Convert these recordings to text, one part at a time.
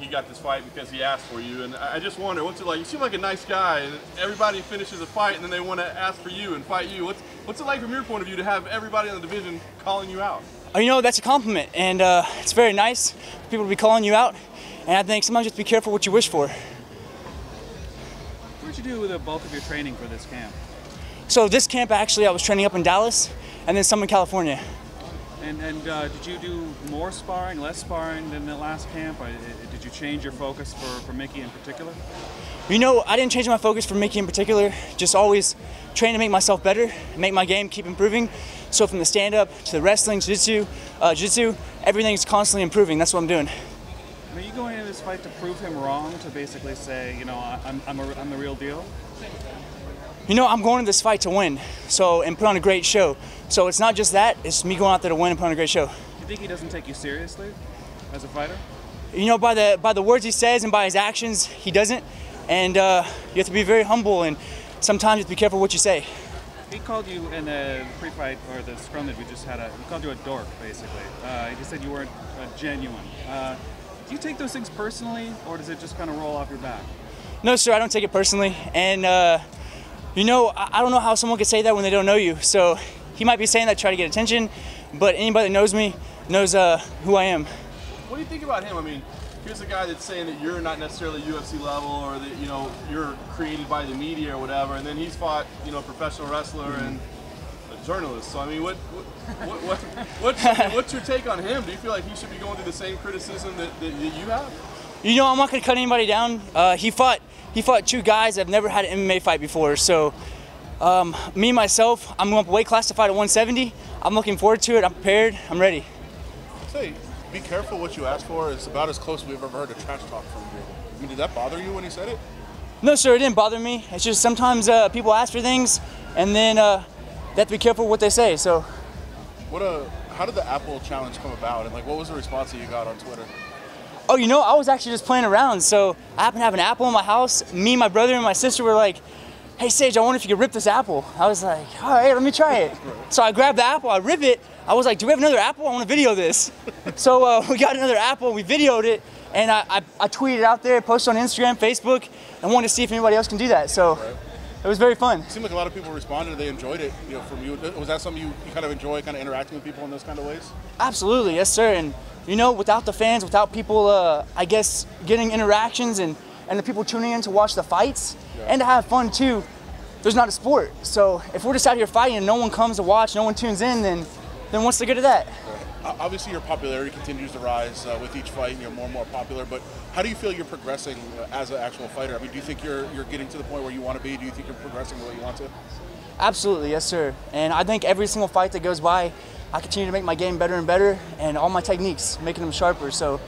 he got this fight because he asked for you, and I just wonder, what's it like? You seem like a nice guy, and everybody finishes a fight, and then they want to ask for you and fight you. What's it like from your point of view to have everybody in the division calling you out? You know, that's a compliment, and it's very nice for people to be calling you out, and I think sometimes just be careful what you wish for. What did you do with the bulk of your training for this camp? So this camp, actually, I was training up in Dallas, and then some in California. And did you do more sparring, less sparring than the last camp? Did you change your focus for Mickey in particular? You know, I didn't change my focus for Mickey in particular, just always trying to make myself better, make my game keep improving. So from the stand-up to the wrestling, jiu-jitsu, everything's constantly improving. That's what I'm doing. Are you going into this fight to prove him wrong, to basically say, you know, I'm the real deal? You know, I'm going to this fight to win, and put on a great show. So it's not just that, it's me going out there to win and put on a great show. Do you think he doesn't take you seriously as a fighter? You know, by the words he says and by his actions, he doesn't. And you have to be very humble, and sometimes you have to be careful what you say. He called you in the pre-fight, or the scrum that we just had, he called you a dork, basically. He just said you weren't genuine. Do you take those things personally, or does it just kind of roll off your back? No, sir, I don't take it personally. And you know, I don't know how someone could say that when they don't know you. So he might be saying that to try to get attention, but anybody that knows me knows who I am. What do you think about him? I mean, here's a guy that's saying that you're not necessarily UFC level, or that, you know, you're created by the media or whatever, and then he's fought, you know, a professional wrestler and a journalist. So I mean, what's your take on him? Do you feel like he should be going through the same criticism that you have? You know, I'm not going to cut anybody down. He fought two guys that have never had an MMA fight before. So me, myself, I'm going up a weight class to fight at 170. I'm looking forward to it. I'm prepared. I'm ready. Say, be careful what you ask for. It's about as close we've ever heard to trash talk from you. I mean, did that bother you when he said it? No, sir, it didn't bother me. It's just sometimes people ask for things, and then they have to be careful what they say. So, how did the Apple challenge come about, and like, what was the response that you got on Twitter? Oh, you know, I was actually just playing around. So I happened to have an apple in my house. Me, my brother, and my sister were like, "Hey, Sage, I wonder if you could rip this apple." I was like, "All right, let me try it." So I grabbed the apple, I rip it. I was like, "Do we have another apple? I want to video this." So we got another apple, we videoed it, and I tweeted it out there, posted on Instagram, Facebook, and wanted to see if anybody else can do that. So it was very fun. It seemed like a lot of people responded, they enjoyed it, you know, from you. Was that something you kind of enjoy, kind of interacting with people in those kind of ways? Absolutely, yes, sir. And you know, without the fans, without people, I guess, getting interactions and the people tuning in to watch the fights and to have fun too, there's not a sport. So if we're just out here fighting and no one comes to watch, no one tunes in, then what's the good of that? Obviously, your popularity continues to rise with each fight, and you're more and more popular. But how do you feel you're progressing as an actual fighter? I mean, do you think you're getting to the point where you want to be? Do you think you're progressing the way you want to? Absolutely, yes, sir. And I think every single fight that goes by, I continue to make my game better and better, and all my techniques, making them sharper. So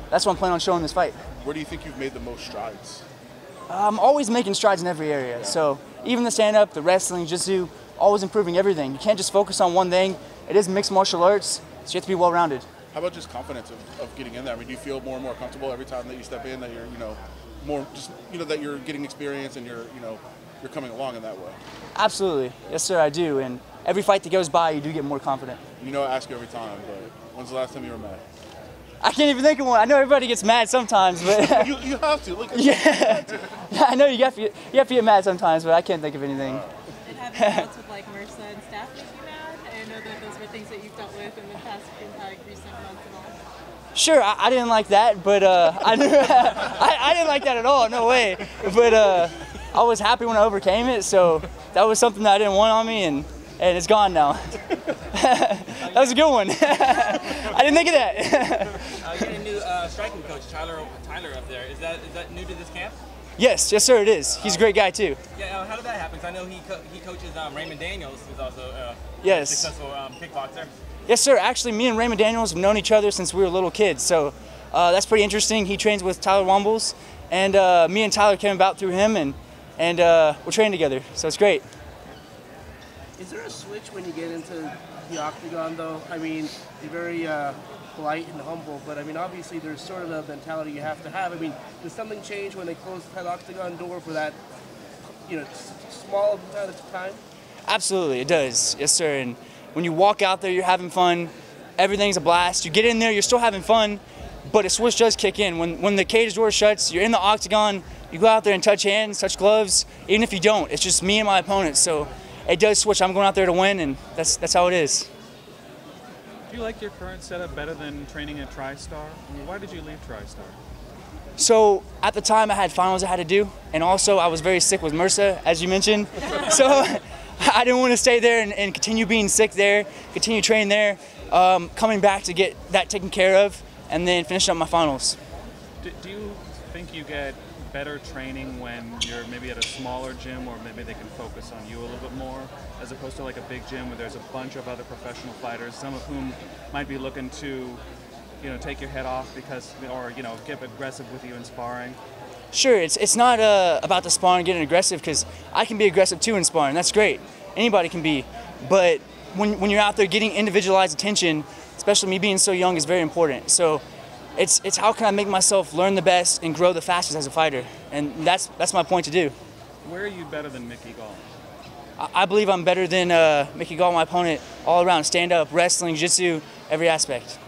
that's what I'm planning on showing this fight. Where do you think you've made the most strides? I'm always making strides in every area. Yeah. So even the stand-up, the wrestling, jiu-jitsu, always improving everything. You can't just focus on one thing. It is mixed martial arts, so you have to be well-rounded. How about just confidence of getting in there? I mean, do you feel more and more comfortable every time that you step in, that you're, you know, more just, you know, that you're getting experience and you're, you know, you're coming along in that way? Absolutely. Yes, sir, I do. And every fight that goes by, you do get more confident. You know, I ask you every time, but when's the last time you were mad? I can't even think of one. I know everybody gets mad sometimes, but you have to. Look at yeah, I know you have to get mad sometimes, but I can't think of anything. And having bouts with like MRSA and staff make you mad? I know that those were things that you've dealt with in the past, like recent months and all. Sure, I didn't like that, but I didn't like that at all. No way. But I was happy when I overcame it, so that was something that I didn't want on me, and it's gone now. That was a good one. I didn't think of that. You got a new striking coach, Tyler up there. Is that new to this camp? Yes, sir, it is. He's a great guy too. Yeah, how did that happen? 'Cause I know he coaches Raymond Daniels, who's also a successful kickboxer. Yes, sir. Actually, me and Raymond Daniels have known each other since we were little kids, so that's pretty interesting. He trains with Tyler Wombles, and me and Tyler came about through him, and we're training together, so it's great. Is there a switch when you get into the octagon, though? I mean, you're very polite and humble, but I mean, obviously there's sort of a mentality you have to have. I mean, does something change when they close that octagon door for that, you know, small amount of time? Absolutely, it does. Yes, sir. And when you walk out there, you're having fun. Everything's a blast. You get in there, you're still having fun, but a switch does kick in. When the cage door shuts, you're in the octagon, you go out there and touch hands, touch gloves. Even if you don't, it's just me and my opponent. So it does switch. I'm going out there to win, and that's how it is. Do you like your current setup better than training at TriStar? I mean, why did you leave TriStar? So at the time I had finals I had to do, and also I was very sick with MRSA, as you mentioned. So I didn't want to stay there and continue being sick there, continue training there, coming back to get that taken care of, and then finish up my finals. Do you think you get better training when you're maybe at a smaller gym, or maybe they can focus on you a little bit more, as opposed to like a big gym where there's a bunch of other professional fighters, some of whom might be looking to, you know, take your head off because, or, you know, get aggressive with you in sparring? Sure, it's not about the sparring getting aggressive, because I can be aggressive too in sparring. That's great. Anybody can be. But when you're out there getting individualized attention, especially me being so young, is very important. So it's how can I make myself learn the best and grow the fastest as a fighter, and that's my point to do. Where are you better than Mickey Gall? I believe I'm better than Mickey Gall, my opponent, all around, stand up, wrestling, jiu-jitsu, every aspect.